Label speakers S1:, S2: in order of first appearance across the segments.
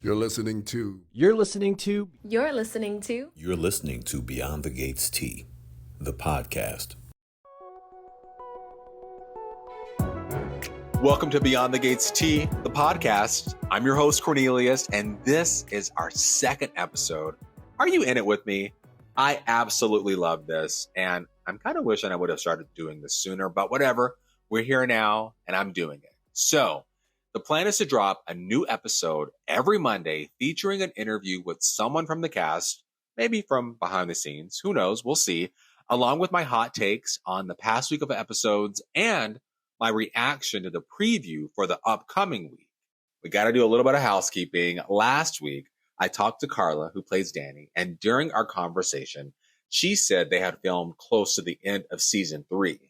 S1: You're listening to
S2: You're listening to
S3: You're listening to
S4: You're listening to Beyond the Gates T, the podcast.
S5: Welcome to Beyond the Gates T, the podcast. I'm your host, Cornelius, and this is our second episode. Are you in it with me? I absolutely love this, and I'm kind of wishing I would have started doing this sooner, but whatever. We're here now, and I'm doing it. So, the plan is to drop a new episode every Monday featuring an interview with someone from the cast, maybe from behind the scenes, who knows, we'll see, along with my hot takes on the past week of episodes and my reaction to the preview for the upcoming week. We got to do a little bit of housekeeping. Last week, I talked to Carla, who plays Danny, and during our conversation, she said they had filmed close to the end of season 3.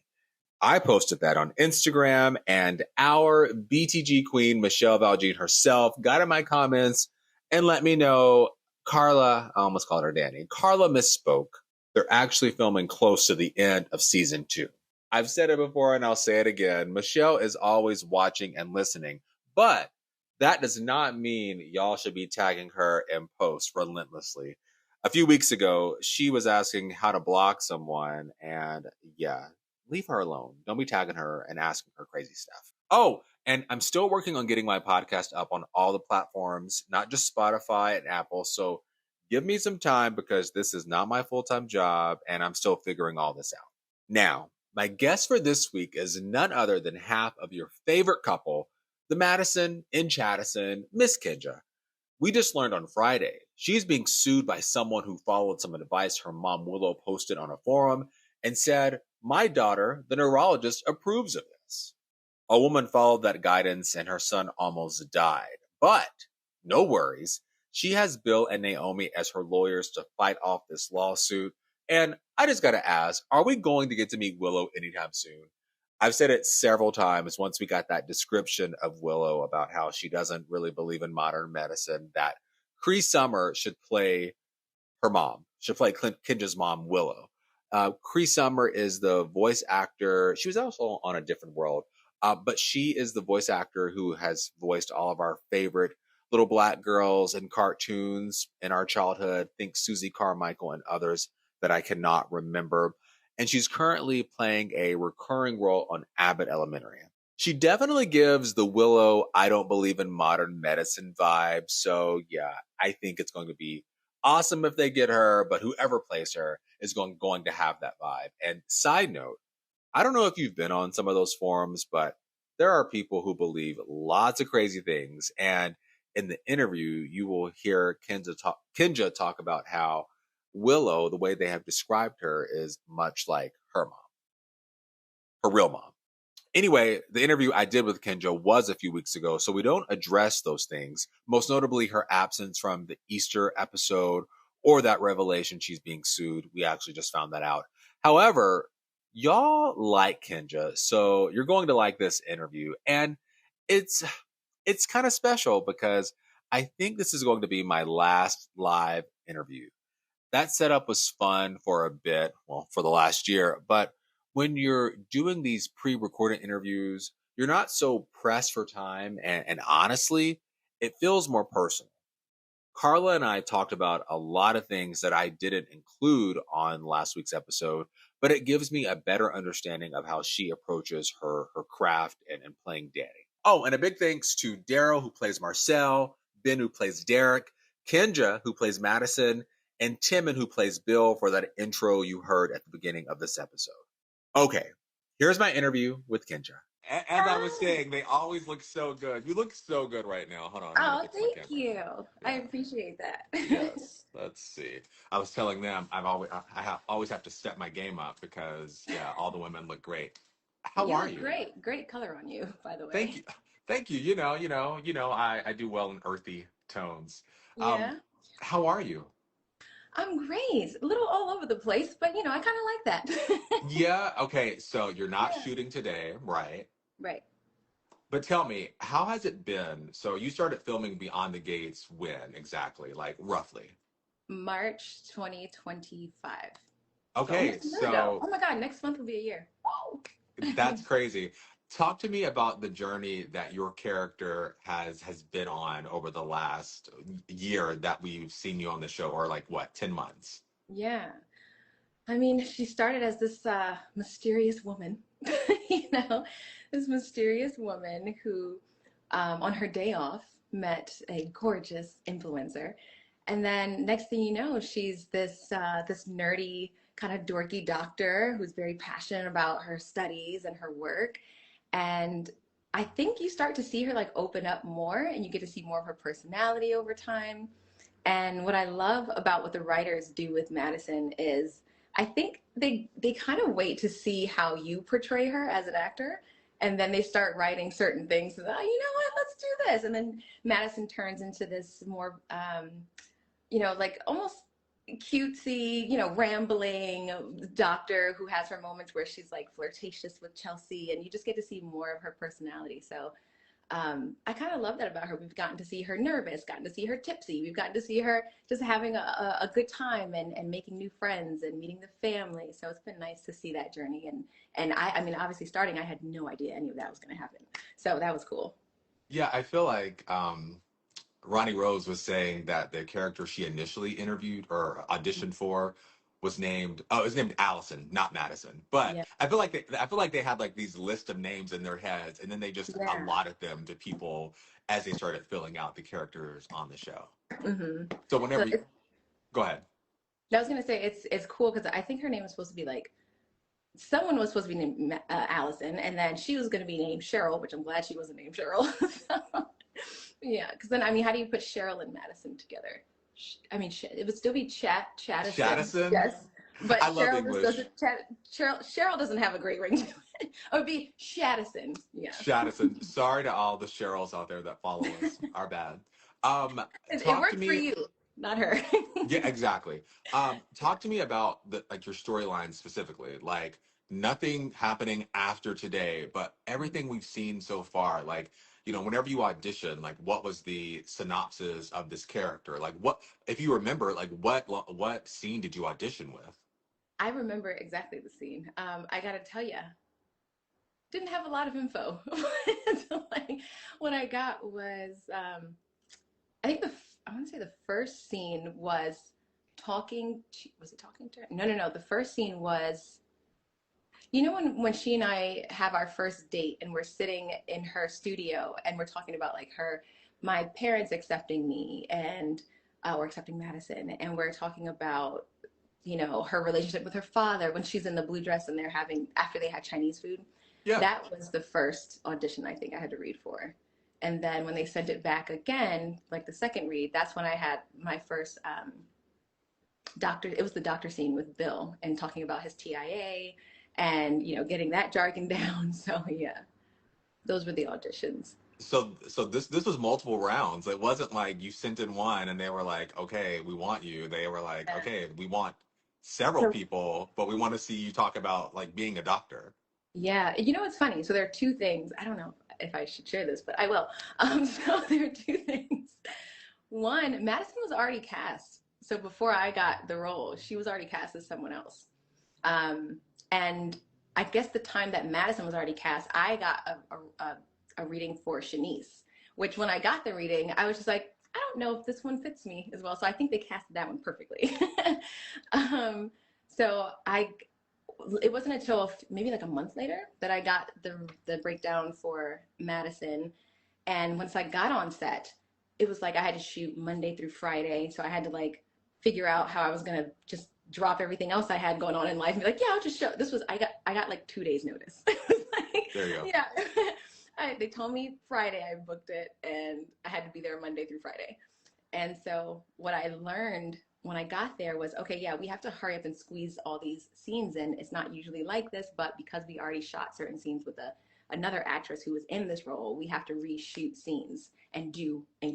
S5: I posted that on Instagram, and our BTG queen, Michelle Valjean herself, got in my comments and let me know, Carla, I almost called her Danny, Carla misspoke. They're actually filming close to the end of season 2. I've said it before and I'll say it again. Michelle is always watching and listening, but that does not mean y'all should be tagging her in posts relentlessly. A few weeks ago, she was asking how to block someone, and yeah, leave her alone. Don't be tagging her and asking her crazy stuff. Oh, and I'm still working on getting my podcast up on all the platforms, not just Spotify and Apple. So give me some time because this is not my full-time job and I'm still figuring all this out. Now, my guest for this week is none other than half of your favorite couple, the Madison and Chadison, Miss Kenjah. We just learned on Friday she's being sued by someone who followed some advice her mom Willow posted on a forum and said, "My daughter, the neurologist, approves of this." A woman followed that guidance and her son almost died. But no worries. She has Bill and Naomi as her lawyers to fight off this lawsuit. And I just got to ask, are we going to get to meet Willow anytime soon? I've said it several times once we got that description of Willow about how she doesn't really believe in modern medicine, that Cree Summer should play her mom, should play Kenjah's mom, Willow. Cree Summer is the voice actor. She was also on A Different World, but she is the voice actor who has voiced all of our favorite little black girls in cartoons in our childhood. Think Susie Carmichael and others that I cannot remember. And she's currently playing a recurring role on Abbott Elementary. She definitely gives the Willow, I don't believe in modern medicine vibe. So yeah, I think it's going to be awesome if they get her, but whoever plays her is going to have that vibe. And side note, I don't know if you've been on some of those forums, but there are people who believe lots of crazy things. And in the interview, you will hear Kenjah talk about how Willow, the way they have described her, is much like her mom, her real mom. Anyway, the interview I did with Kenjah was a few weeks ago, so we don't address those things, most notably her absence from the Easter episode or that revelation she's being sued. We actually just found that out. However, y'all like Kenjah, so you're going to like this interview. And it's kind of special because I think this is going to be my last live interview. That setup was fun for a bit, well, for the last year, but when you're doing these pre-recorded interviews, you're not so pressed for time, and honestly, it feels more personal. Carla and I talked about a lot of things that I didn't include on last week's episode, but it gives me a better understanding of how she approaches her craft and playing Danny. Oh, and a big thanks to Daryl, who plays Marcel, Ben, who plays Derek, Kenjah, who plays Madison, and Timon, who plays Bill, for that intro you heard at the beginning of this episode. Okay, here's my interview with Kenjah.
S6: As I was saying, they always look so good. You look so good right now. Hold on.
S3: Oh, thank you.
S6: Yeah.
S3: I appreciate that.
S6: Yes. Let's see. I was telling them I always have to step my game up because all the women look great. How are you?
S3: Great color on you, by the way.
S6: Thank you. You know, I do well in earthy tones.
S3: Yeah.
S6: How are you?
S3: I'm great. A little all over the place, but I kind of like that.
S6: Yeah. Okay. So you're not shooting today, right?
S3: Right.
S6: But tell me, how has it been? So you started filming Beyond the Gates when exactly? Like roughly?
S3: March 2025.
S6: Okay,
S3: so oh my God, next month will be a year. Whoa.
S6: That's crazy. Talk to me about the journey that your character has been on over the last year that we've seen you on the show, or like what, 10 months?
S3: Yeah. I mean, she started as this mysterious woman, you know, this mysterious woman who, on her day off, met a gorgeous influencer. And then next thing you know, she's this nerdy, kind of dorky doctor who's very passionate about her studies and her work. And I think you start to see her like open up more and you get to see more of her personality over time. And what I love about what the writers do with Madison is I think they kind of wait to see how you portray her as an actor. And then they start writing certain things. And, oh, you know what? Let's do this. And then Madison turns into this more, like almost cutesy, rambling doctor who has her moments where she's like flirtatious with Chelsea. And you just get to see more of her personality. So I kind of love that about her. We've gotten to see her nervous, gotten to see her tipsy. We've gotten to see her just having a good time and making new friends and meeting the family. So it's been nice to see that journey. And I mean, obviously starting, I had no idea any of that was going to happen. So that was cool.
S6: Yeah, I feel like Ronnie Rose was saying that the character she initially interviewed or auditioned for was named, oh, it was named Allison, not Madison. But
S3: Yeah.
S6: I feel like they had like these list of names in their heads, and then they just
S3: Yeah.
S6: allotted them to people as they started filling out the characters on the show.
S3: Hmm.
S6: So
S3: So
S6: whenever you go ahead.
S3: I was going to say it's cool because I think her name was supposed to be like someone was supposed to be named Allison, and then she was going to be named Cheryl, which I'm glad she wasn't named Cheryl. So, yeah, because then I mean, how do you put Cheryl and Madison together? I mean, it would still be Chadison.
S6: Chadison?
S3: Yes, but
S6: I love
S3: Cheryl just
S6: English.
S3: doesn't. Cheryl doesn't have a great ring to it. It would be Chadison. Yeah,
S6: Chadison. Sorry to all the Cheryls out there that follow us. Our bad.
S3: it
S6: Talk to
S3: worked for
S6: me.
S3: you, not her.
S6: Yeah, exactly. Talk to me about the like your storyline specifically. Like nothing happening after today, but everything we've seen so far. Like, whenever you audition, like what was the synopsis of this character? Like what, if you remember, like what scene did you audition with?
S3: I remember exactly the scene. I got to tell you, didn't have a lot of info. So, like, what I got was, I think I want to say the first scene was was it talking to her? No, no, no. The first scene was, when she and I have our first date and we're sitting in her studio and we're talking about like my parents accepting me and we're accepting Madison and we're talking about, her relationship with her father when she's in the blue dress and after they had Chinese food.
S6: Yeah.
S3: That was the first audition I think I had to read for. And then when they sent it back again, like the second read, that's when I had my first doctor. It was the doctor scene with Bill and talking about his TIA and, getting that jargon down. So yeah, those were the auditions.
S6: So this was multiple rounds. It wasn't like you sent in one and they were like, okay, we want you. They were like,
S3: Yeah.
S6: okay, we want several
S3: So
S6: people, but we want to see you talk about like being a doctor.
S3: yeah, it's funny. So there are two things. I don't know if I should share this, but I will. So there are two things. One, Madison was already cast. So before I got the role, she was already cast as someone else. And I guess the time that Madison was already cast, I got a reading for Shanice, which when I got the reading, I was just like, I don't know if this one fits me as well. So I think they casted that one perfectly. So it wasn't until maybe like a month later that I got the breakdown for Madison. And once I got on set, it was like I had to shoot Monday through Friday. So I had to like figure out how I was going to just drop everything else I had going on in life and be like, yeah, I'll just show. I got like 2 days notice. Like,
S6: There you go.
S3: yeah. They told me Friday I booked it and I had to be there Monday through Friday. And so what I learned when I got there was, okay, yeah, we have to hurry up and squeeze all these scenes in. It's not usually like this, but because we already shot certain scenes with another actress who was in this role, we have to reshoot scenes and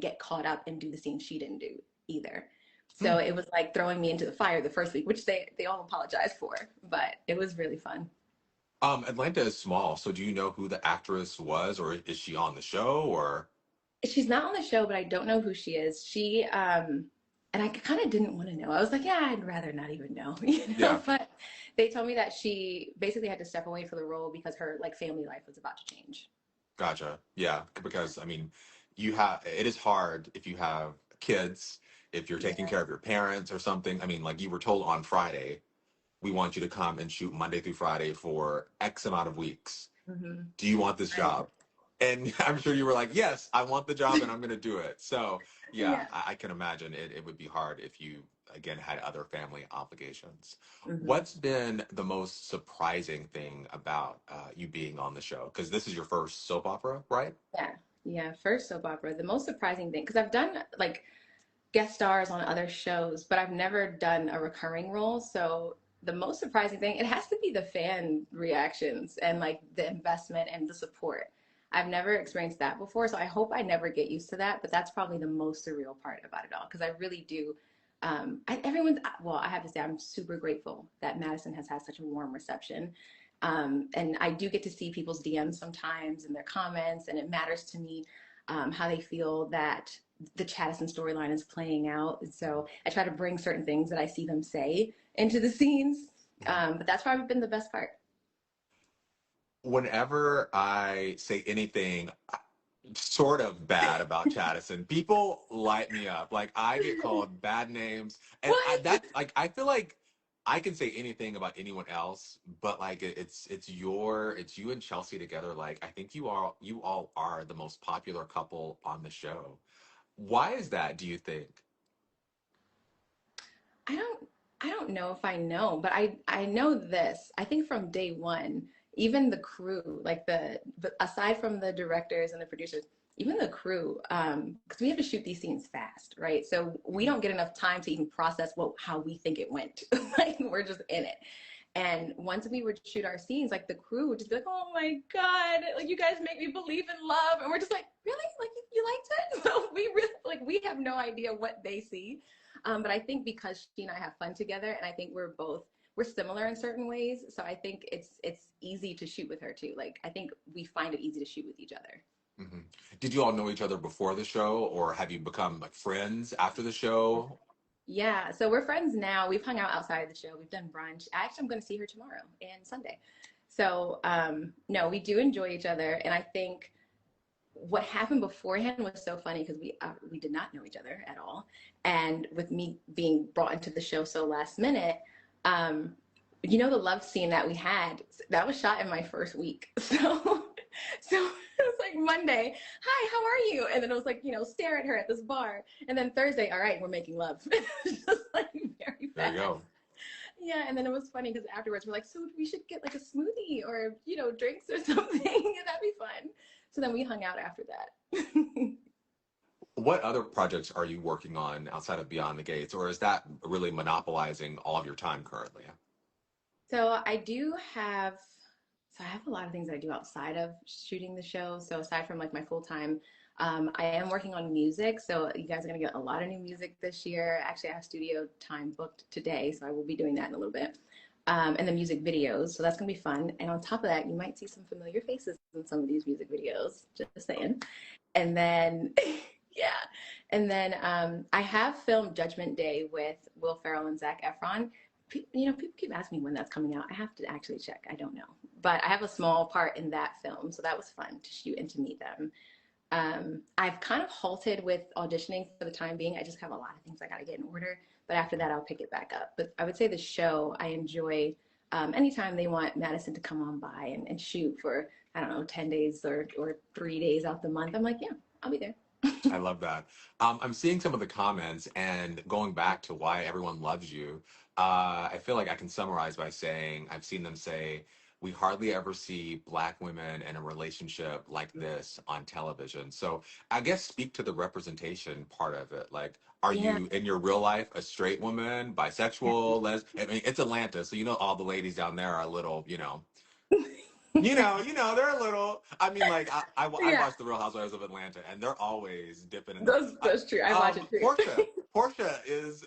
S3: get caught up and do the scenes she didn't do either. So it was like throwing me into the fire the first week, which they all apologized for, but it was really fun.
S6: Atlanta is small, so do you know who the actress was, or is she on the show, or?
S3: She's not on the show, but I don't know who she is. And I kind of didn't want to know. I was like, yeah, I'd rather not even know,
S6: Yeah.
S3: But they told me that she basically had to step away for the role because her like family life was about to change.
S6: Gotcha. Yeah, because I mean, you have it is hard if you have kids, if you're taking
S3: Yeah.
S6: care of your parents or something. I mean, like you were told on Friday, we want you to come and shoot Monday through Friday for X amount of weeks.
S3: Hmm.
S6: Do you want this
S3: Right.
S6: job? And I'm sure you were like, yes, I want the job and I'm going to do it. So, yeah,
S3: Yeah.
S6: I can imagine it would be hard if you, again, had other family obligations.
S3: Hmm.
S6: What's been the most surprising thing about you being on the show? Because this is your first soap opera, right?
S3: Yeah. Yeah. First soap opera. The most surprising thing, because I've done like guest stars on other shows, but I've never done a recurring role. So the most surprising thing, it has to be the fan reactions and like the investment and the support. I've never experienced that before, so I hope I never get used to that. But that's probably the most surreal part about it all, because I really do. Everyone's well. I have to say, I'm super grateful that Madison has had such a warm reception, and I do get to see people's DMs sometimes and their comments, and it matters to me how they feel that the Chadison storyline is playing out. And so I try to bring certain things that I see them say into the scenes.
S6: Mhm.
S3: But that's probably been the best part.
S6: Whenever I say anything sort of bad about Chadison, people light me up. Like I get called bad names, and
S3: What?
S6: I feel like I can say anything about anyone else, but like it's you and Chelsea together. Like I think you all are the most popular couple on the show. Why is that? Do you think?
S3: I don't I don't know if I know, but I know this. I think from day one, even the crew, like but aside from the directors and the producers, even the crew, because we have to shoot these scenes fast, right? So we
S6: Mhm.
S3: don't get enough time to even process how we think it went. Like we're just in it. And once we would shoot our scenes, like the crew would just be like, "Oh my god, like you guys make me believe in love," and we're just like, "Really? Like you liked it?" So we really like we have no idea what they see, but I think because she and I have fun together, and I think we're similar in certain ways, so I think it's easy to shoot with her too. Like I think we find it easy to shoot with each other.
S6: Mhm. Did you all know each other before the show, or have you become like friends after the show?
S3: Yeah, so we're friends now. We've hung out outside of the show. We've done brunch. Actually, I'm going to see her tomorrow and Sunday. So, no, we do enjoy each other, and I think what happened beforehand was so funny because we did not know each other at all, and with me being brought into the show so last minute, um, the love scene that we had that was shot in my first week. So it was like Monday, hi, how are you? And then it was like stare at her at this bar, and then Thursday, all right, we're making love. Just like very
S6: There you
S3: fast.
S6: go.
S3: Yeah, and then it was funny because afterwards we're like, so we should get like a smoothie or drinks or something. That'd be fun. So then we hung out after that.
S6: What other projects are you working on outside of Beyond the Gates, or is that really monopolizing all of your time currently?
S3: So I have a lot of things that I do outside of shooting the show. So aside from like my full time, I am working on music. So you guys are gonna get a lot of new music this year. Actually, I have studio time booked today, so I will be doing that in a little bit. And the music videos. So that's gonna be fun. And on top of that, you might see some familiar faces in some of these music videos. Just saying. And then yeah, and then I have filmed Judgment Day with Will Ferrell and Zac Efron. People keep asking me when that's coming out. I have to actually check. I don't know, but I have a small part in that film, so that was fun to shoot and to meet them. I've kind of halted with auditioning for the time being. I just have a lot of things I got to get in order, but after that, I'll pick it back up. But I would say the show I enjoy anytime they want Madison to come on by and shoot for, I don't know, 10 days or 3 days out the month. I'm like, yeah, I'll be there.
S6: I love that. I'm seeing some of the comments and going back to why everyone loves you. I feel like I can summarize by saying I've seen them say, we hardly ever see Black women in a relationship like this on television. So I guess speak to the representation part of it. Like, are
S3: Yeah.
S6: you in your real life a straight woman, bisexual, I mean, it's Atlanta, so all the ladies down there are a little, they're a little. I mean, like I
S3: Yeah,
S6: watch The Real Housewives of Atlanta, and they're always dipping in the.
S3: that's true. I watch it too.
S6: Portia is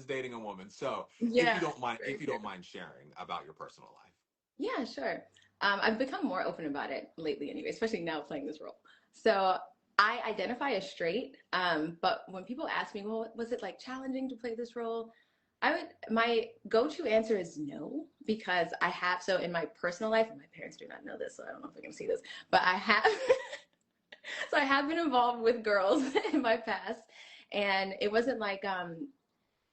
S6: dating a woman. So
S3: Yeah, very
S6: if you
S3: true.
S6: don't mind sharing about your personal life.
S3: Yeah, sure. I've become more open about it lately, anyway, especially now playing this role. So I identify as straight, but when people ask me, well, was it like challenging to play this role? My go-to answer is no, because I have, so in my personal life, and my parents do not know this, so I don't know if they're gonna see this, but I have, so I have been involved with girls in my past, and it wasn't like, I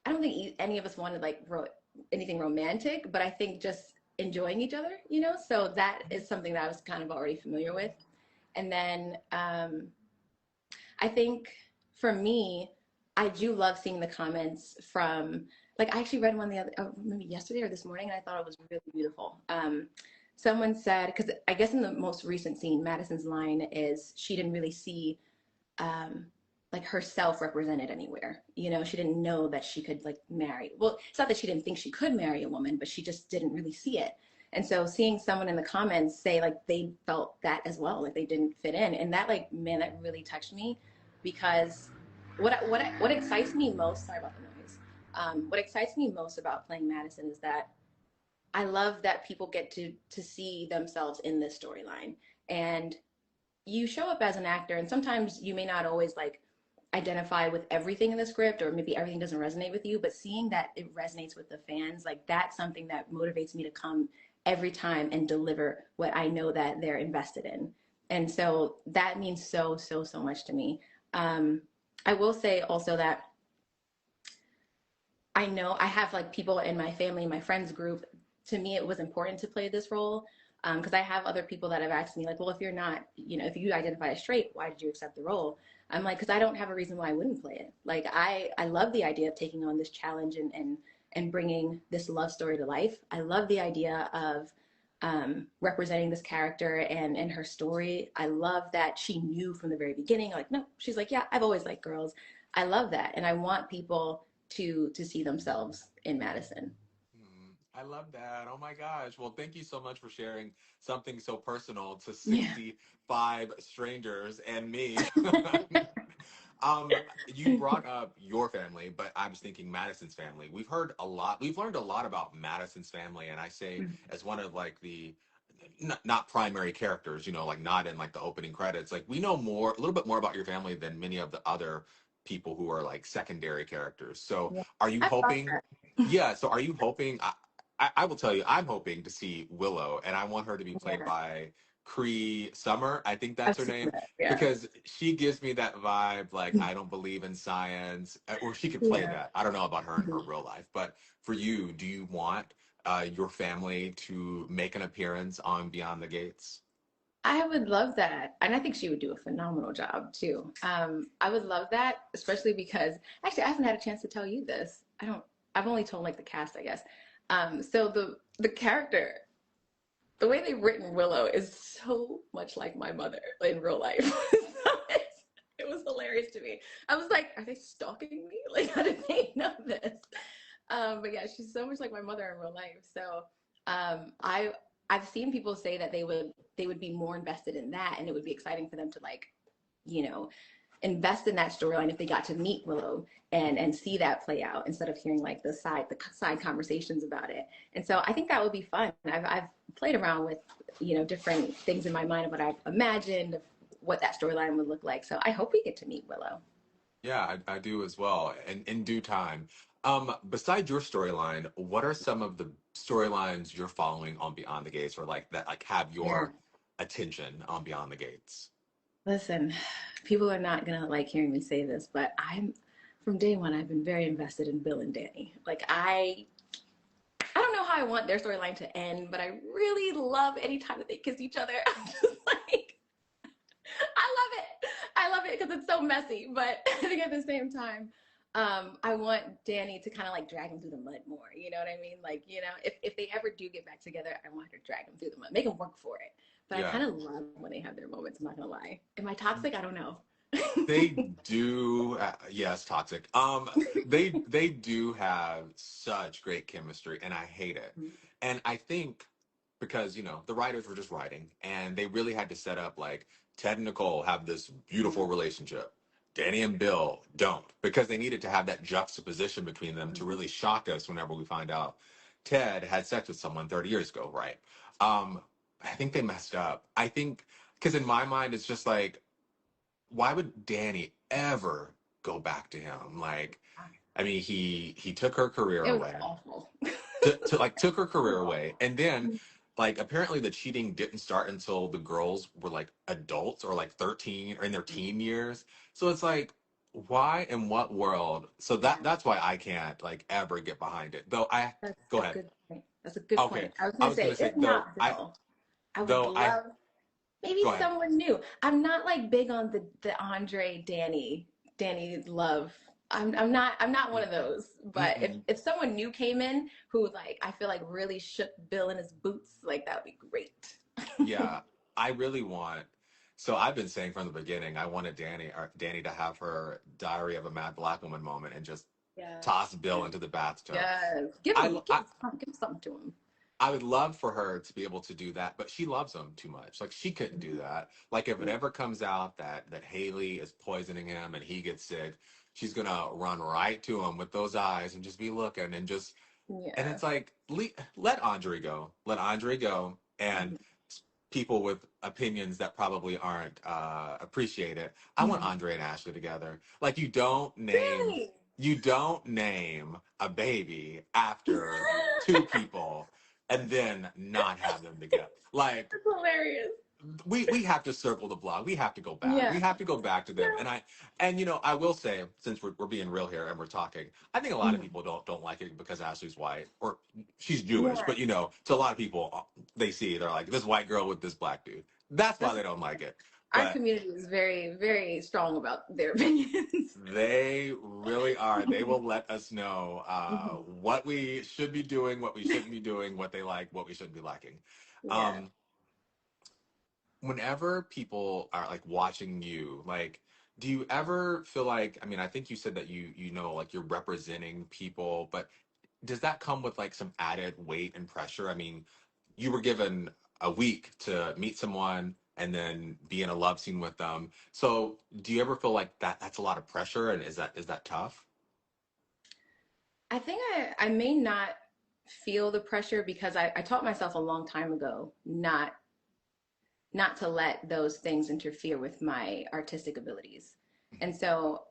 S3: don't think any of us wanted like anything romantic, but I think just enjoying each other, so that is something that I was kind of already familiar with. And then I think for me, I do love seeing the comments from, like, I actually read one the other, maybe yesterday or this morning, and I thought it was really beautiful. Someone said, because I guess in the most recent scene, Madison's line is she didn't really see like herself represented anywhere. She didn't know that she could like marry. Well, it's not that she didn't think she could marry a woman, but she just didn't really see it. And so seeing someone in the comments say like they felt that as well, like they didn't fit in, and that, like, man, that really touched me, because what excites me most, sorry about the noise, what excites me most about playing Madison is that I love that people get to see themselves in this storyline. And you show up as an actor, and sometimes you may not always like identify with everything in the script, or maybe everything doesn't resonate with you, but seeing that it resonates with the fans, like, that's something that motivates me to come every time and deliver what I know that they're invested in. And so that means so, so, so much to me. I will say also that I know I have like people in my family, my friends group. To me, it was important to play this role, because I have other people that have asked me like, well, if you're not, if you identify as straight, why did you accept the role? I'm like, because I don't have a reason why I wouldn't play it. Like, I love the idea of taking on this challenge and bringing this love story to life. I love the idea of representing this character and her story. I love that she knew from the very beginning, like, no, she's like, yeah, I've always liked girls. I love that. And I want people to see themselves in Madison.
S6: I love that. Oh my gosh. Well, thank you so much for sharing something so personal to
S3: Yeah.
S6: 65 strangers and me. You brought up your family, but I was thinking Madison's family. We've learned a lot about Madison's family, and I say as one of like the not primary characters, like not in like the opening credits. Like, we know a little bit more about your family than many of the other people who are like secondary characters. So
S3: Yeah.
S6: are you
S3: I love
S6: hoping?
S3: that.
S6: Yeah. So are you hoping? I will tell you, I'm hoping to see Willow, and I want her to be played
S3: Yeah.
S6: by Cree Summer. I think that's
S3: I've
S6: her
S3: seen
S6: name,
S3: that. Yeah.
S6: because she gives me that vibe, like, I don't believe in science, or she could play
S3: Yeah.
S6: that. I don't know about her in her
S3: Mhm.
S6: real life, but for you, do you want your family to make an appearance on Beyond the Gates?
S3: I would love that. And I think she would do a phenomenal job too. I would love that, especially because actually I haven't had a chance to tell you this. I've only told like the cast, I guess. So the character, the way they've written Willow is so much like my mother in real life. So it was hilarious to me. I was like, are they stalking me? Like, how did they know this? But yeah, she's so much like my mother in real life. So I've seen people say that they would be more invested in that, and it would be exciting for them to like, you know, invest in that storyline if they got to meet Willow and see that play out instead of hearing like the side conversations about it. And so I think that would be fun. I've played around with different things in my mind of what I've imagined of what that storyline would look like. So I hope we get to meet Willow.
S6: Yeah, I do as well, and in due time. Besides your storyline, what are some of the storylines you're following on Beyond the Gates, or like that like have
S3: Yeah.
S6: your attention on Beyond the Gates?
S3: Listen, people are not gonna like hearing me say this, but I'm from day one I've been very invested in Bill and Danny. Like I don't know how I want their storyline to end, but I really love anytime that they kiss each other. I'm just like, I love it. I love it because it's so messy, but I think at the same time, I want Danny to kind of like drag him through the mud more. You know what I mean? Like, if they ever do get back together, I want her to drag him through the mud, make him work for it. But I
S6: Yeah.
S3: kind of love when they have their moments. I'm not gonna lie. Am I toxic? I don't know.
S6: They do, yes, toxic. They do have such great chemistry, and I hate it. And I think because the writers were just writing, and they really had to set up like Ted and Nicole have this beautiful relationship. Danny and Bill don't, because they needed to have that juxtaposition between them to really shock us whenever we find out Ted had sex with someone 30 years ago, right? I think they messed up. I think because in my mind it's just like why would Danny ever go back to him? Like, I mean, he took her career
S3: It was
S6: away.
S3: awful.
S6: To like took her
S3: It was
S6: career away,
S3: awful.
S6: and then like apparently the cheating didn't start until the girls were like adults or like 13 or in their teen years. So it's like, why in what world? So
S3: Yeah,
S6: that's why I can't like ever get behind it. Though I
S3: that's
S6: go
S3: a
S6: ahead.
S3: good point. That's a good
S6: Okay,
S3: point. I was
S6: I
S3: gonna
S6: was gonna
S3: say,
S6: say
S3: if not Bill, I would
S6: though I
S3: love maybe
S6: go ahead.
S3: someone new. I'm not like big on the Andre Danny love. I'm not one of those. But if
S6: Mm-mm.
S3: if someone new came in who like I feel like really shook Bill in his boots, like that would be great.
S6: Yeah, I really want. So I've been saying from the beginning, I wanted Danny to have her Diary of a Mad Black Woman moment and just
S3: Yes,
S6: toss Bill
S3: yes,
S6: into the bathtub.
S3: yes. Give
S6: I,
S3: him
S6: I
S3: give something to him.
S6: I would love for her to be able to do that, but she loves him too much. Like she couldn't do that. Like if it
S3: Yeah,
S6: ever comes out that Haley is poisoning him and he gets sick, she's gonna run right to him with those eyes and just be looking and just and
S3: yeah.
S6: it's like let Andre go, let Andre go, and
S3: Mhm.
S6: people with opinions that probably aren't appreciated. I want
S3: Mhm.
S6: Andre and Ashley together. Like
S3: Really?
S6: you don't name a baby after two people and then not have them together. Like
S3: That's hilarious.
S6: we have to circle the block. We have to go back.
S3: Yeah.
S6: We have to go back to them.
S3: Yeah.
S6: And I will say, since we're being real here and we're talking, I think a lot of
S3: Mhm.
S6: people don't like it because Ashley's white or she's Jewish.
S3: Yeah.
S6: But to a lot of people, they see they're like this white girl with this black dude. That's why
S3: That's
S6: they don't like it.
S3: our
S6: But
S3: community is very, very strong about their opinions.
S6: they really are. They will let us know
S3: Mhm.
S6: what we should be doing, what we shouldn't be doing, what they like, what we shouldn't be liking.
S3: Yeah.
S6: Um, Whenever people are like watching you, like, do you ever feel like, I mean, I think you said that like you're representing people, but does that come with like some added weight and pressure? I mean, you were given a week to meet someone and then be in a love scene with them. So do you ever feel like that's a lot of pressure and is that tough?
S3: I think I may not feel the pressure because I taught myself a long time ago not to let those things interfere with my artistic abilities. And so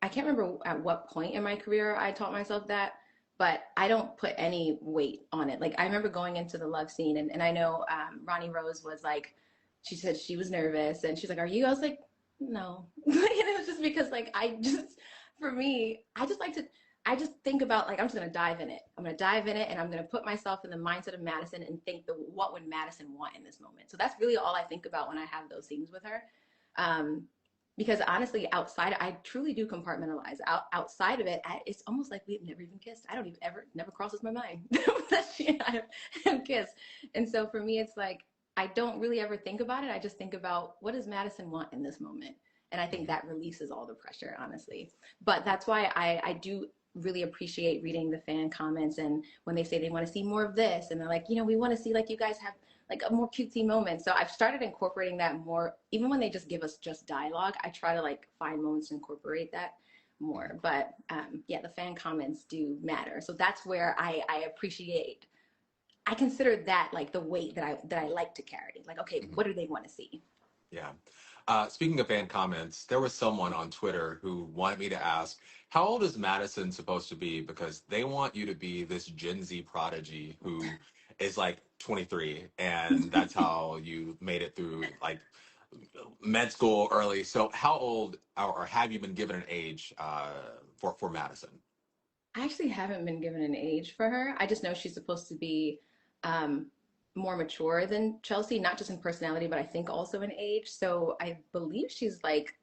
S3: I can't remember at what point in my career I taught myself that, but I don't put any weight on it. Like I remember going into the love scene, and I know Ronnie Rose was like, she said she was nervous, and she's like, "Are you?" I was like, "No," and it was just because like for me, I just think about like I'm just gonna dive in it. I'm gonna dive in it, and I'm gonna put myself in the mindset of Madison and think what would Madison want in this moment. So that's really all I think about when I have those scenes with her. Um, because honestly, outside, I truly do compartmentalize. Outside of it, it's almost like we've never even kissed. I don't even ever, never crosses my mind that she and I have kissed. And so for me, it's like I don't really ever think about it. I just think about what does Madison want in this moment, and I think
S6: Mhm.
S3: that releases all the pressure, honestly. But that's why I do really appreciate reading the fan comments and when they say they want to see more of this, and they're like, we want to see like you guys have like a more cutesy moment. So I've started incorporating that more. Even when they just give us just dialogue, I try to like find moments to incorporate that more. But yeah, the fan comments do matter. So that's where I appreciate. I consider that like the weight that I like to carry. Like, okay,
S6: Mhm.
S3: what do they want to see?
S6: Yeah. Speaking of fan comments, there was someone on Twitter who wanted me to ask, how old is Madison supposed to be? Because they want you to be this Gen Z prodigy who is like 23, and that's how you made it through like med school early. So how old or have you been given an age for Madison?
S3: I actually haven't been given an age for her. I just know she's supposed to be um, more mature than Chelsea, not just in personality, but I think also in age. So I believe she's like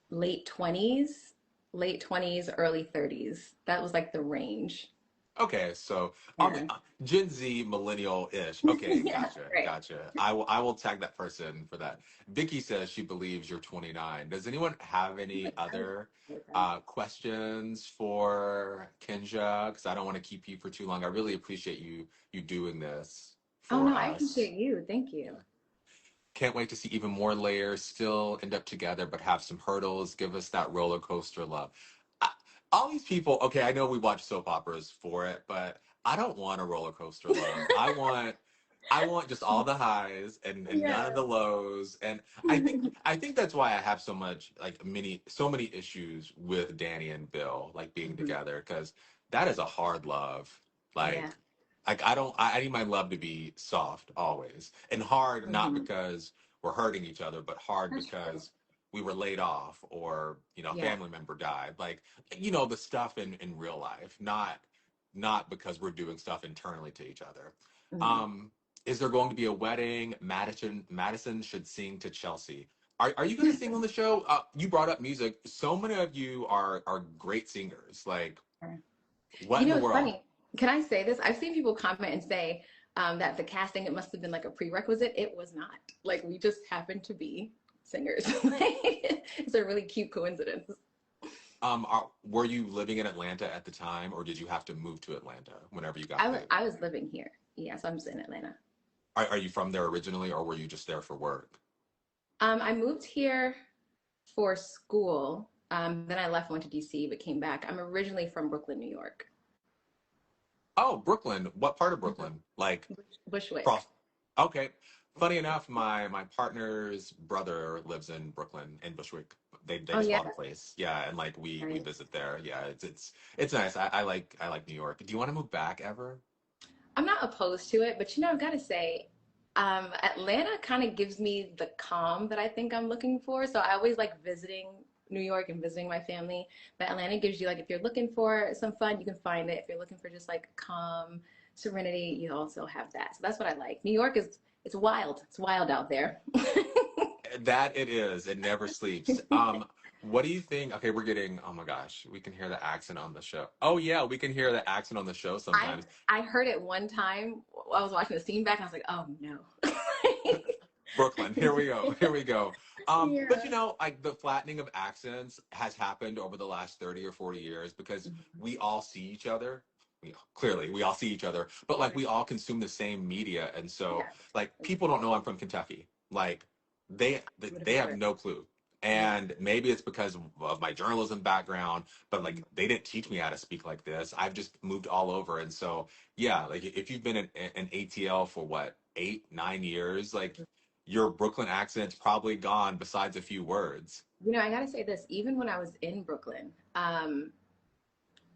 S3: late 20s, late 20s, early 30s. That was like the range.
S6: Okay, so on the
S3: Yeah.
S6: Gen Z millennial-ish. Okay,
S3: Yeah, right.
S6: gotcha. I will tag that person for that. Vicky says she believes you're 29. Does anyone have any other questions for Kenjah? Because I don't want to keep you for too long. I really appreciate you doing this
S3: Oh
S6: for
S3: no, I
S6: us.
S3: appreciate you. Thank
S6: Yeah.
S3: you.
S6: Can't wait to see even more layers still end up together, but have some hurdles. Give us that roller coaster love. I, all these people, okay, I know we watch soap operas for it, but I don't want a roller coaster love. I want I want just all the highs and none of
S3: Yeah.
S6: the lows. And I think that's why I have so much like so many issues with Danny and Bill like being
S3: Mhm.
S6: together because that is a hard love.
S3: Yeah.
S6: Like I need my love to be soft always and hard, not
S3: Mhm.
S6: because we're hurting each other, but hard
S3: That's true.
S6: because we were laid off or a
S3: Yeah.
S6: family member died. Like the stuff in real life, not because we're doing stuff internally to each other.
S3: Mhm.
S6: Um, is there going to be a wedding? Madison should sing to Chelsea. Are you going to sing on the show? You brought up music. So many of you are great singers. Like, what
S3: You
S6: in the
S3: know, it's
S6: world?
S3: funny. Can I say this? I've seen people comment and say that the casting, it must have been like a prerequisite. It was not. Like, we just happened to be singers. It's a really cute coincidence.
S6: Were you living in Atlanta at the time, or did you have to move to Atlanta whenever you got the?
S3: I was living here. Yeah, so I'm just in Atlanta.
S6: Are you from there originally, or were you just there for work?
S3: I moved here for school. Then I left, went to DC, but came back. I'm originally from Brooklyn, New York.
S6: Oh, Brooklyn. What part of
S3: Mhm.
S6: Brooklyn? Like
S3: Bushwick.
S6: cross. Okay. Funny enough, my partner's brother lives in Brooklyn in Bushwick. They
S3: Oh
S6: just
S3: yeah,
S6: bought a place. Yeah, and like we
S3: nice.
S6: visit there. Yeah, it's nice. I like New York. Do you want to move back ever?
S3: I'm not opposed to it, but I've got to say, Atlanta kind of gives me the calm that I think I'm looking for. So I always like visiting New York and visiting my family. But Atlanta gives you like if you're looking for some fun, you can find it. If you're looking for just like calm, serenity, you also have that. So that's what I like. New York is it's wild. It's wild out there.
S6: That it is. It never sleeps. What do you think? Okay, we're getting, oh my gosh, we can hear the accent on the show. Oh yeah, we can hear the accent on the show
S3: I
S6: sometimes.
S3: I heard it one time. I was watching the scene back, and I was like, oh no.
S6: Brooklyn, here we go. Here we go. But
S3: Yeah.
S6: like the flattening of accents has happened over the last 30 or 40 years because
S3: Mhm.
S6: we all see each other. Clearly, we all see each other, but like we all consume the same media. And so
S3: Yeah.
S6: like people don't know I'm from Kentucky. Like
S3: Would have
S6: they have
S3: never.
S6: no clue.
S3: Yeah.
S6: And maybe it's because of my journalism background, but
S3: Mhm.
S6: like they didn't teach me how to speak like this. I've just moved all over. And so, yeah, like if you've been in ATL for what, 8, 9 years, like your Brooklyn accent's probably gone besides a few words.
S3: I gotta say this, even when I was in Brooklyn,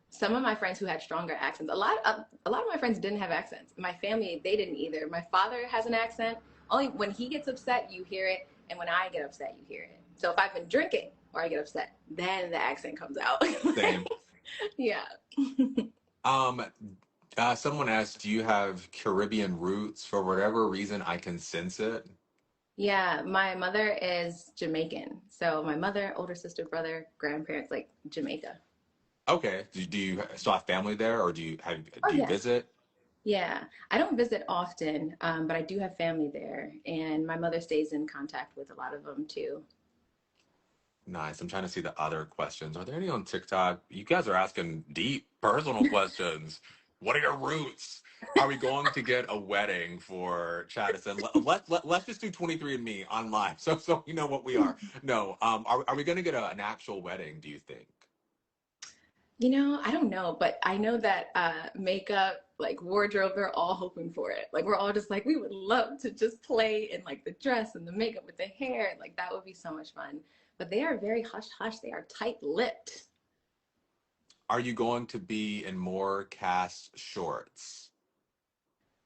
S3: some of my friends who had stronger accents, a lot of my friends didn't have accents. My family, they didn't either. My father has an accent. Only when he gets upset, you hear it, and when I get upset, you hear it. So if I've been drinking or I get upset, then the accent comes out.
S6: Same.
S3: Yeah.
S6: Um, Someone asked, do you have Caribbean roots? For whatever reason, I can sense it.
S3: Yeah, my mother is Jamaican. So my mother, older sister, brother, grandparents, like Jamaica.
S6: Okay. Do you still have family there, or
S3: Oh
S6: do you
S3: yeah.
S6: visit?
S3: Yeah, I don't visit often, but I do have family there, and my mother stays in contact with a lot of them too.
S6: Nice. I'm trying to see the other questions. Are there any on TikTok? You guys are asking deep, personal questions. What are your roots? Are we going to get a wedding for Chadison? Let's just do 23andMe on live, so we know what we are. No, are we going to get an actual wedding? Do you think?
S3: I don't know, but I know that makeup, like wardrobe, they're all hoping for it. Like we're all just like, we would love to just play in like the dress and the makeup with the hair. Like that would be so much fun. But they are very hush hush. They are tight-lipped.
S6: Are you going to be in more cast shorts?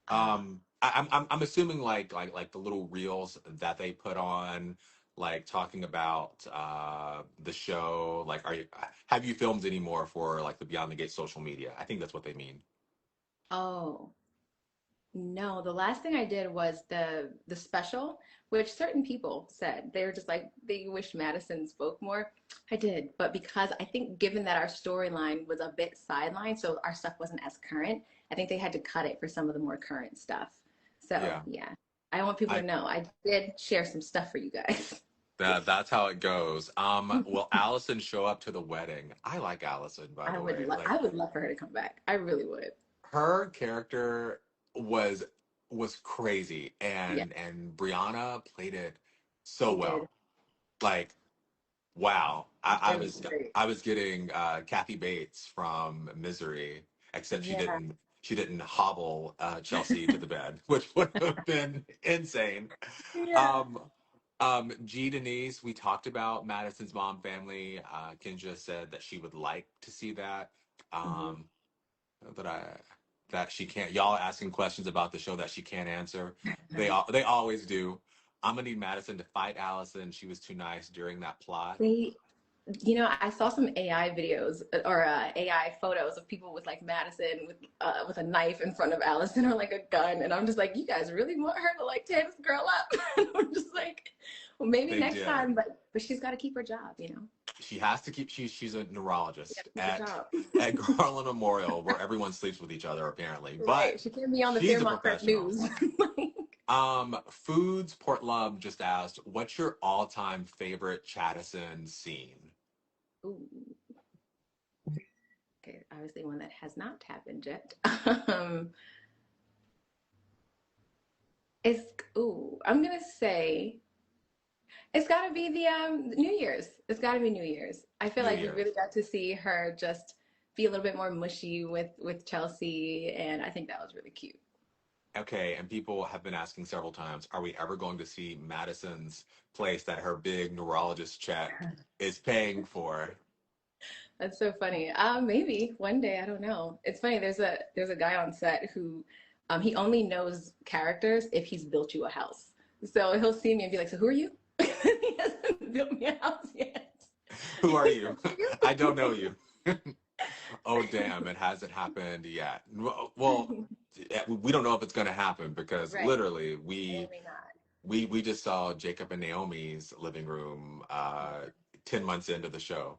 S3: Uh,
S6: I'm assuming like the little reels that they put on, like talking about the show. Like, have you filmed any more for like the Beyond the Gate social media? I think that's what they mean.
S3: oh. No, the last thing I did was the special, which certain people said they were just like they wish Madison spoke more. I did, but because I think given that our storyline was a bit sidelined, so our stuff wasn't as current, I think they had to cut it for some of the more current stuff. So
S6: Yeah,
S3: yeah, I want people to
S6: I
S3: know I did share some stuff for you guys.
S6: that's how it goes. Will Allison show up to the wedding? I like Allison, by the way.
S3: I
S6: Like
S3: would love for her to come back. I really would.
S6: her character was was crazy,
S3: Yeah,
S6: and Brianna played it so
S3: she did.
S6: well. Like wow. I
S3: It was
S6: was
S3: great.
S6: I was getting Kathy Bates from Misery, except she
S3: Yeah,
S6: didn't. she didn't hobble Chelsea to the bed, which would have been insane.
S3: Yeah.
S6: Um, G Denise, we talked about Madison's mom family. Kenjah said that she would like to see that.
S3: Hmm.
S6: Um, that I that she can't. Y'all asking questions about the show that she can't answer. They always do. I'm gonna need Madison to fight Allison. She was too nice during that plot.
S3: They, I saw some AI videos or AI photos of people with like Madison with a knife in front of Allison or like a gun, and I'm just like, you guys really want her to like tear this girl up? And I'm just like, well, maybe
S6: They
S3: next
S6: did.
S3: time, but she's got to keep her job.
S6: She has to keep. She's a
S3: She got
S6: neurologist
S3: to keep her job.
S6: at Garland Memorial, where everyone sleeps with each other apparently. But
S3: Right? She can't be on the
S6: she's a
S3: Fairmont Prep
S6: professional.
S3: News. Like,
S6: Foods Port Love just asked, "What's your all-time favorite Chadison scene?"
S3: ooh, okay, obviously one that has not happened yet. Um, it's I'm gonna say it's got to be the New Year's. It's got to be New Year's. I feel
S6: New
S3: like we
S6: Year's.
S3: really got to see her just be a little bit more mushy with Chelsea, and I think that was really cute.
S6: Okay, and people have been asking several times, are we ever going to see Madison's place that her big neurologist check is paying for?
S3: That's so funny. Maybe one day. I don't know. It's funny. There's a guy on set who, he only knows characters if he's built you a house. So he'll see me and be like, "So who are you?" He hasn't built me a house yet.
S6: Who are
S3: So
S6: you?
S3: who are
S6: I don't know
S3: you?
S6: you. Oh, damn, it hasn't happened yet. Well, we don't know if it's going to happen because
S3: Right.
S6: literally
S3: May or may not.
S6: we just saw Jacob and Naomi's living room 10 months into the show.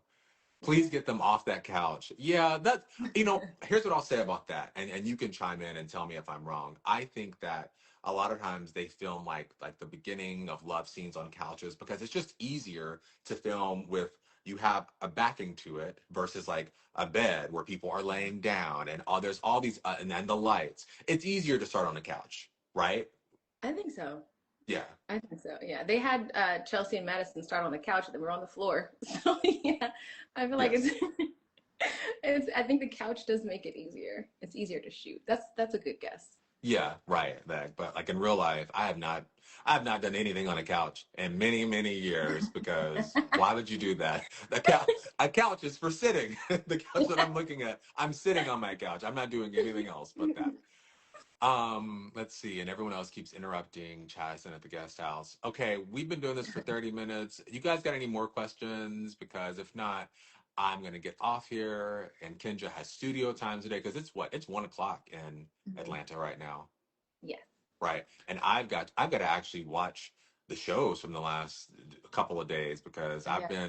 S6: Please
S3: Yeah.
S6: get them off that couch. Yeah, that here's what I'll say about that, and you can chime in and tell me if I'm wrong. I think that a lot of times they film like the beginning of love scenes on couches because it's just easier to film with you have a backing to it versus like a bed where people are laying down and there's all these and then the lights. It's easier to start on the couch, right?
S3: I think so.
S6: Yeah.
S3: I think so. Yeah, they had Chelsea and Madison start on the couch, and then we're on the floor. So yeah, I feel like
S6: Yes.
S3: it's. I think the couch does make it easier. It's easier to shoot. That's a good guess.
S6: Yeah, right. But like in real life, I have not done anything on a couch in many, many years because why would you do that? A couch is for sitting. The couch that
S3: Yeah.
S6: I'm looking at, I'm sitting on my couch. I'm not doing anything else but that. Let's see, and everyone else keeps interrupting Chadison at the guest house. Okay, we've been doing this for 30 minutes. You guys got any more questions? Because if not, I'm gonna get off here. And Kenjah has studio time today because it's 1 o'clock in
S3: Mhm.
S6: Atlanta right now.
S3: Yes.
S6: Right. And I've got to actually watch the shows from the last couple of days because
S3: Yeah.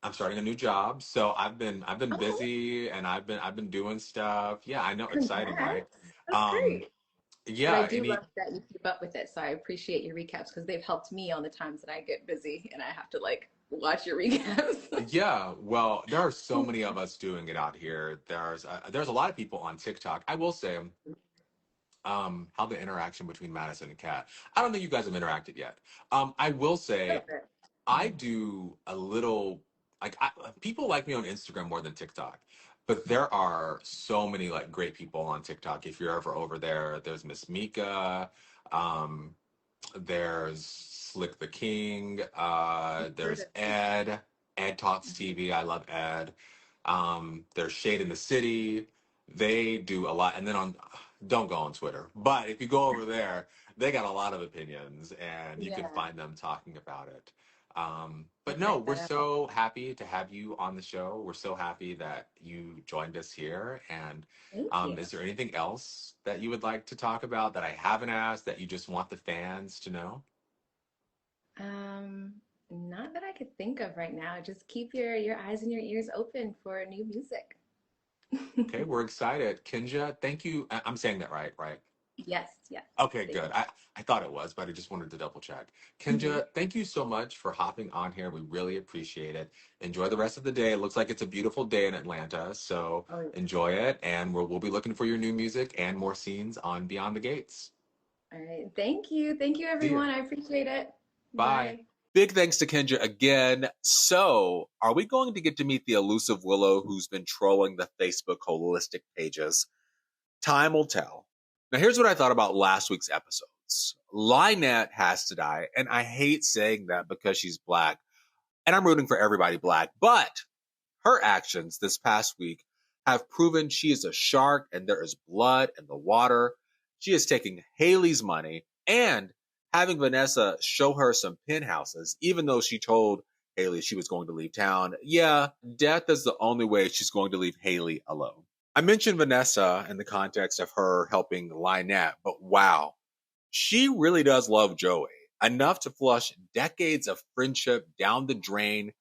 S6: I'm starting a new job. So I've been
S3: Oh,
S6: busy and I've been doing stuff. Yeah, I know, exciting, right?
S3: congrats. That's
S6: Um
S3: great. But I
S6: yeah,
S3: do
S6: any
S3: love that you keep up with it. So I appreciate your recaps because they've helped me on the times that I get busy and I have to like watch your recaps.
S6: yeah, well, there are so many of us doing it out here. There's a lot of people on TikTok. I will say how the interaction between Madison and Kat. I don't think you guys have interacted yet. I will
S3: A little
S6: say
S3: bit.
S6: I
S3: Mhm.
S6: do a little people like me on Instagram more than TikTok, but there are so many like great people on TikTok. If you're ever over there, there's Miss Mika, um, there's Slick the King,
S3: Heard
S6: there's
S3: of them.
S6: Ed, Ed Talks
S3: Mhm.
S6: TV. I love Ed. There's Shade in the City. They do a lot, and then on don't go on Twitter, but if you go over there, they got a lot of opinions, and you can
S3: Yeah,
S6: find them talking about it.
S3: I'll
S6: But no,
S3: check
S6: we're
S3: that out.
S6: so happy to have you on the show. We're so happy that you joined us here. And
S3: Thank you.
S6: is there anything else that you would like to talk about that I haven't asked that you just want the fans to know?
S3: Um, Not that I could think of right now. Just keep your eyes and your ears open for new music.
S6: Okay, we're excited. Kenjah, thank you. I'm saying that right, right?
S3: Yes, yes.
S6: Okay,
S3: Thank
S6: good. I thought it was, but I just wanted to double check.
S3: you. Hmm.
S6: Kenjah, thank you so much for hopping on here. We really appreciate it. Enjoy the rest of the day. It looks like it's a beautiful day in Atlanta, so
S3: Oh, yeah.
S6: enjoy it. And we'll be looking for your new music and more scenes on Beyond the Gates.
S3: All right. Thank you. Thank you,
S6: See ya.
S3: everyone. I appreciate it.
S6: Bye.
S3: Bye.
S5: Big thanks to Kenjah again. So, are we going to get to meet the elusive Willow who's been trolling the Facebook holistic pages? Time will tell. Now, here's what I thought about last week's episodes. Lynette has to die, and I hate saying that because she's Black, and I'm rooting for everybody Black, but her actions this past week have proven she is a shark and there is blood in the water. She is taking Haley's money and having Vanessa show her some penthouses, even though she told Haley she was going to leave town. Yeah, death is the only way she's going to leave Haley alone. I mentioned Vanessa in the context of her helping Lynette, but wow, she really does love Joey enough to flush decades of friendship down the drain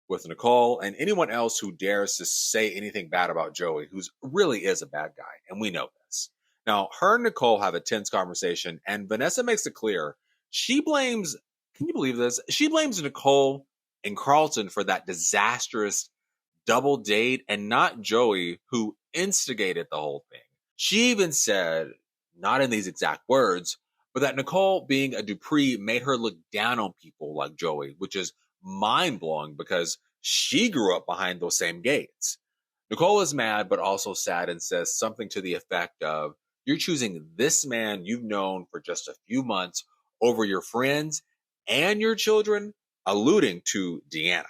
S5: with Nicole and anyone else who dares to say anything bad about Joey, who really is a bad guy, and we know this. Now, her and Nicole have a tense conversation, and Vanessa makes it clear she blames, can you believe this? She blames Nicole and Carlton for that disastrous double date and not Joey, who instigated the whole thing. She even said, not in these exact words, but that Nicole being a Dupree made her look down on people like Joey, which is mind-blowing because she grew up behind those same gates. Nicole is mad, but also sad and says something to the effect of, you're choosing this man you've known for just a few months over your friends and your children, alluding to Deanna.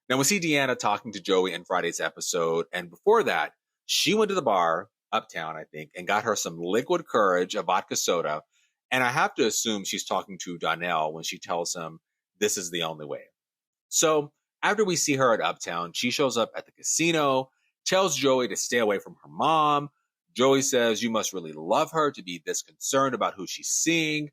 S5: Now we see Deanna talking to Joey in Friday's episode, and before that, she went to the bar, uptown, I think, and got her some liquid courage, a vodka soda, and I have to assume she's talking to Donnell when she tells him this is the only way. So after we see her at Uptown, she shows up at the casino, tells Joey to stay away from her mom. Joey says, you must really love her to be this concerned about who she's seeing.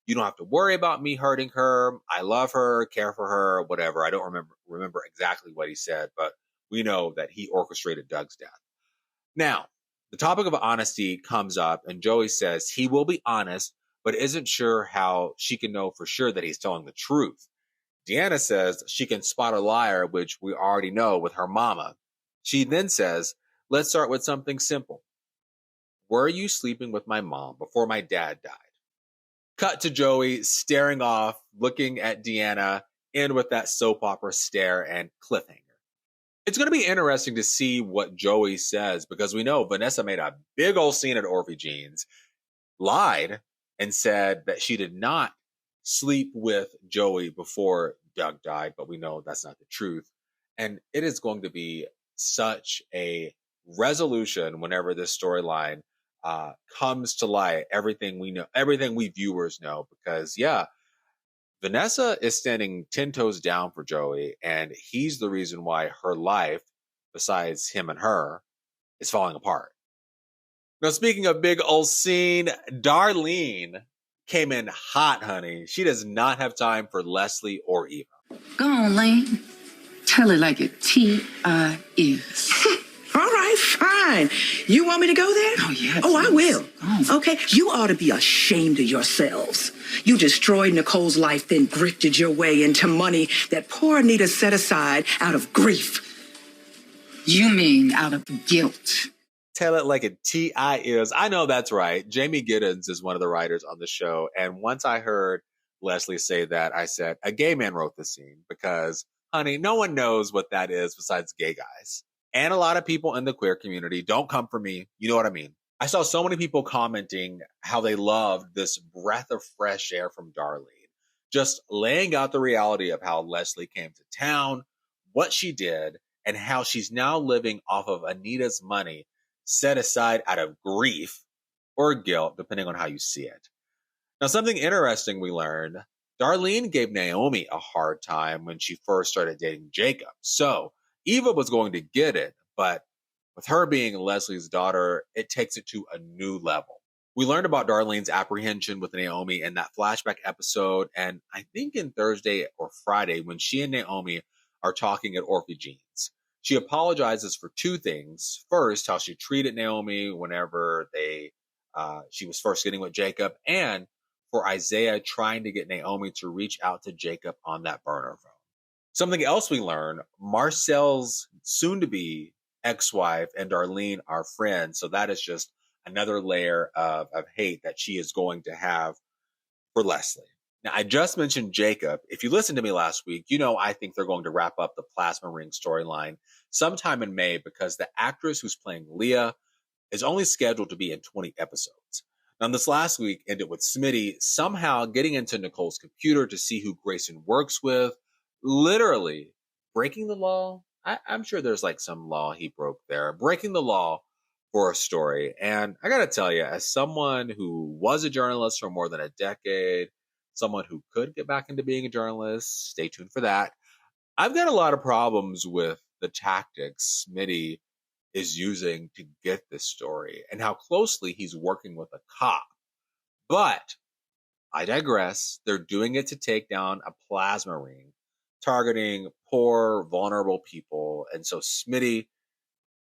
S5: You don't have to worry about me hurting her. I love her, care for her, whatever. I don't remember exactly what he said, but we know that he orchestrated Doug's death. Now, the topic of honesty comes up, and Joey says he will be honest, but isn't sure how she can know for sure that he's telling the truth. Deanna says she can spot a liar, which we already know with her mama. She then says, let's start with something simple. Were you sleeping with my mom before my dad died? Cut to Joey staring off, looking at Deanna, and with that soap opera stare and cliffhanger. It's going to be interesting to see what Joey says because we know Vanessa made a big old scene at Orphe Jeans, lied, and said that she did not sleep with Joey before Doug died, but we know that's not the truth. And it is going to be such a resolution whenever this storyline comes to light, everything we know, everything we viewers know, because Vanessa is standing 10 toes down for Joey, and he's the reason why her life, besides him and her, is falling apart. Now, speaking of big old scene, Darlene came in hot, honey. She does not have time for Leslie or Eva.
S1: Go on, Lane. Tell it like it T-I-is.
S2: All right, fine. You want me to go there?
S1: Oh, yeah.
S2: Oh, I will.
S1: Oh.
S2: Okay, you ought to be ashamed of yourselves. You destroyed Nicole's life, then grifted your way into money that poor Anita set aside out of grief.
S1: You mean out of guilt?
S5: Tell it like a T.I. is. I know that's right. Jamie Giddens is one of the writers on the show. And once I heard Leslie say that, I said, a gay man wrote this scene because, honey, no one knows what that is besides gay guys. And a lot of people in the queer community don't come for me. You know what I mean? I saw so many people commenting how they loved this breath of fresh air from Darlene, just laying out the reality of how Leslie came to town, what she did, and how she's now living off of Anita's money set aside out of grief or guilt, depending on how you see it. Now, something interesting we learned, Darlene gave Naomi a hard time when she first started dating Jacob. So Eva was going to get it, but with her being Leslie's daughter, it takes it to a new level. We learned about Darlene's apprehension with Naomi in that flashback episode, and I think in Thursday or Friday when she and Naomi are talking at Orphe Jeans. She apologizes for two things. First, how she treated Naomi whenever she was first getting with Jacob, and for Isaiah trying to get Naomi to reach out to Jacob on that burner phone. Something else we learned, Marcel's soon-to-be ex-wife and Darlene are friends, so that is just another layer of hate that she is going to have for Leslie. Now, I just mentioned Jacob. If you listened to me last week, you know I think they're going to wrap up the Plasma Ring storyline sometime in May because the actress who's playing Leah is only scheduled to be in 20 episodes. Now, this last week ended with Smitty somehow getting into Nicole's computer to see who Grayson works with, literally breaking the law. I'm sure there's like some law he broke there, breaking the law for a story. And I got to tell you, as someone who was a journalist for more than a decade, someone who could get back into being a journalist, stay tuned for that. I've got a lot of problems with the tactics Smitty is using to get this story and how closely he's working with a cop. But I digress. They're doing it to take down a plasma ring targeting poor, vulnerable people. And so Smitty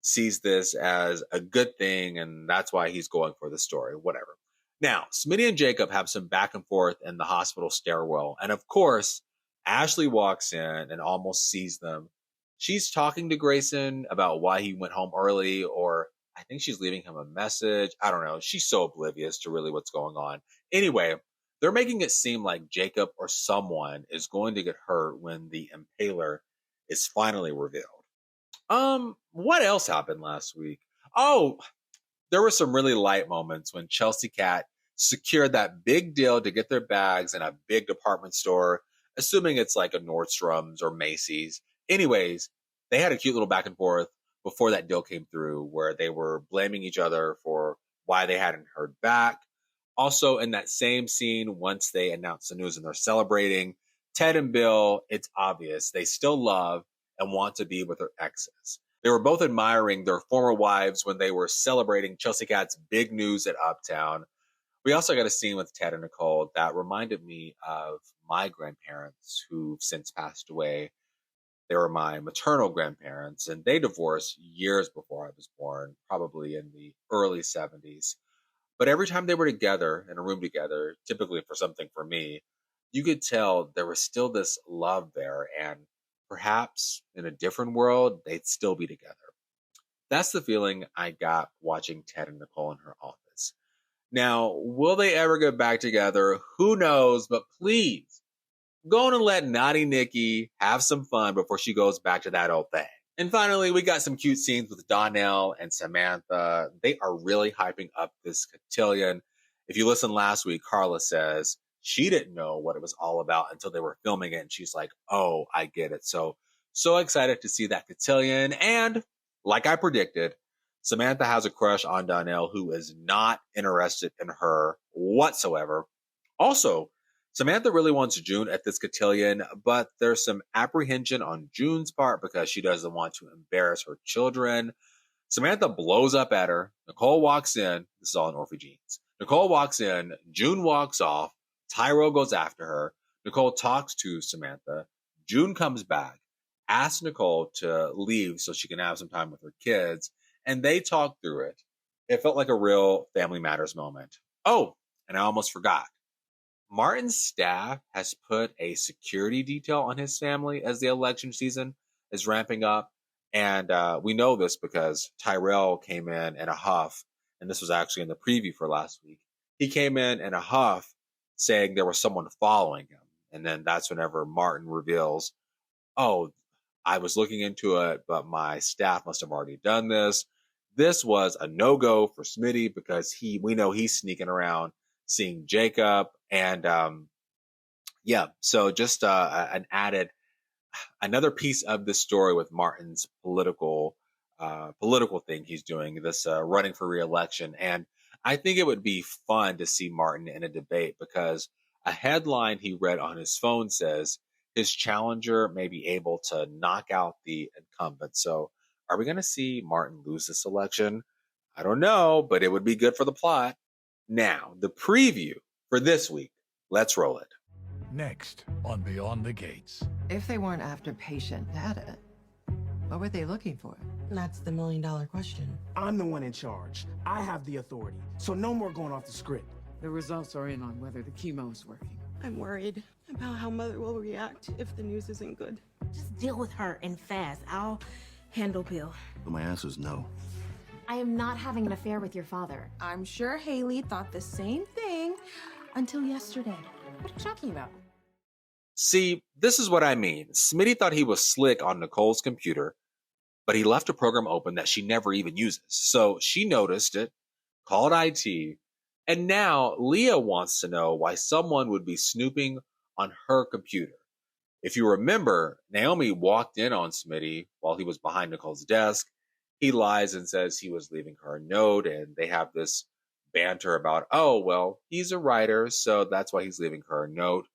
S5: sees this as a good thing, and that's why he's going for the story, whatever. Now, Smitty and Jacob have some back and forth in the hospital stairwell. And of course, Ashley walks in and almost sees them. She's talking to Grayson about why he went home early, or I think she's leaving him a message. I don't know. She's so oblivious to really what's going on. Anyway, they're making it seem like Jacob or someone is going to get hurt when the impaler is finally revealed. What else happened last week? Oh, there were some really light moments when Chelsea Cat secured that big deal to get their bags in a big department store, assuming it's like a Nordstrom's or Macy's. Anyways, they had a cute little back and forth before that deal came through where they were blaming each other for why they hadn't heard back. Also, in that same scene, once they announced the news and they're celebrating, Ted and Bill, it's obvious, they still love and want to be with their exes. They were both admiring their former wives when they were celebrating Chelsea Cat's big news at Uptown. We also got a scene with Ted and Nicole that reminded me of my grandparents who've since passed away. They were my maternal grandparents, and they divorced years before I was born, probably in the early 70s. But every time they were together in a room together, typically for something for me, you could tell there was still this love there, and perhaps in a different world, they'd still be together. That's the feeling I got watching Ted and Nicole in her office. Now, will they ever get back together? Who knows? But please, go on and let Naughty Nikki have some fun before she goes back to that old thing. And finally, we got some cute scenes with Donnell and Samantha. They are really hyping up this cotillion. If you listened last week, Carla says she didn't know what it was all about until they were filming it. And she's like, oh, I get it. So excited to see that cotillion. And like I predicted, Samantha has a crush on Donnell, who is not interested in her whatsoever. Also, Samantha really wants June at this cotillion, but there's some apprehension on June's part because she doesn't want to embarrass her children. Samantha blows up at her. Nicole walks in. This is all in Orphe Jeans. Nicole walks in. June walks off. Tyrell goes after her. Nicole talks to Samantha. June comes back, asks Nicole to leave so she can have some time with her kids, and they talk through it. It felt like a real Family Matters moment. Oh, and I almost forgot. Martin's staff has put a security detail on his family as the election season is ramping up. And we know this because Tyrell came in a huff, and this was actually in the preview for last week. He came in a huff saying there was someone following him. And then that's whenever Martin reveals, oh, I was looking into it, but my staff must have already done this. This was a no-go for Smitty because we know he's sneaking around seeing Jacob. And so just another piece of this story with Martin's political thing he's doing, this running for re-election. And I think it would be fun to see Martin in a debate because a headline he read on his phone says his challenger may be able to knock out the incumbent. So are we going to see Martin lose this election? I don't know, but it would be good for the plot. Now, the preview for this week. Let's roll it.
S7: Next on Beyond the Gates.
S8: If they weren't after patient data, what were they looking for?
S9: That's the million-dollar question.
S10: I'm the one in charge. I have the authority, so no more going off the script.
S11: The results are in on whether the chemo is working.
S9: I'm worried about how Mother will react if the news isn't good.
S12: Just deal with her and fast. I'll handle Bill.
S13: But my answer is no.
S14: I am not having an affair with your father.
S15: I'm sure Haley thought the same thing until yesterday.
S14: What are you talking about?
S5: See, this is what I mean. Smitty thought he was slick on Nicole's computer, but he left a program open that she never even uses. So she noticed it, called IT, and now Leah wants to know why someone would be snooping on her computer. If you remember, Naomi walked in on Smitty while he was behind Nicole's desk. He lies and says he was leaving her a note, and they have this banter about, oh, well, he's a writer, so that's why he's leaving her a note.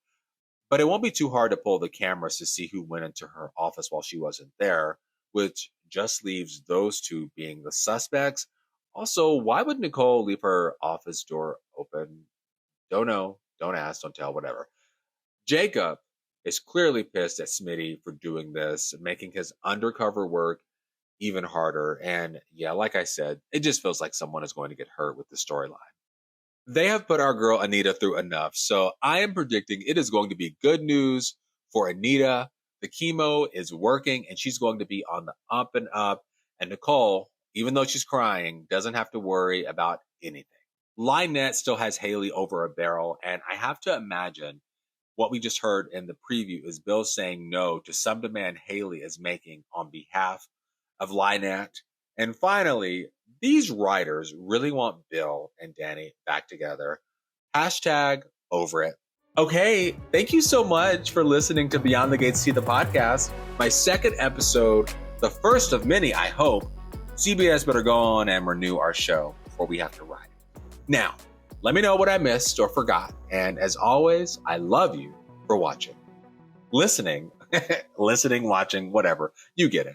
S5: But it won't be too hard to pull the cameras to see who went into her office while she wasn't there, which just leaves those two being the suspects. Also, why would Nicole leave her office door open? Don't know, don't ask, don't tell, whatever. Jacob is clearly pissed at Smitty for doing this, making his undercover work even harder. And yeah, like I said, it just feels like someone is going to get hurt with the storyline. They have put our girl Anita through enough, so I am predicting it is going to be good news for Anita. The chemo is working and she's going to be on the up and up. And Nicole, even though she's crying, doesn't have to worry about anything. Lynette still has Haley over a barrel, and I have to imagine what we just heard in the preview is Bill saying no to some demand Haley is making on behalf of Lynette. And finally, these writers really want Bill and Danny back together. Hashtag over it. Okay, thank you so much for listening to Beyond the Gates T, the podcast. My second episode, the first of many, I hope. CBS better go on and renew our show before we have to write it. Now, let me know what I missed or forgot. And as always, I love you for watching. Listening, watching, whatever. You get it.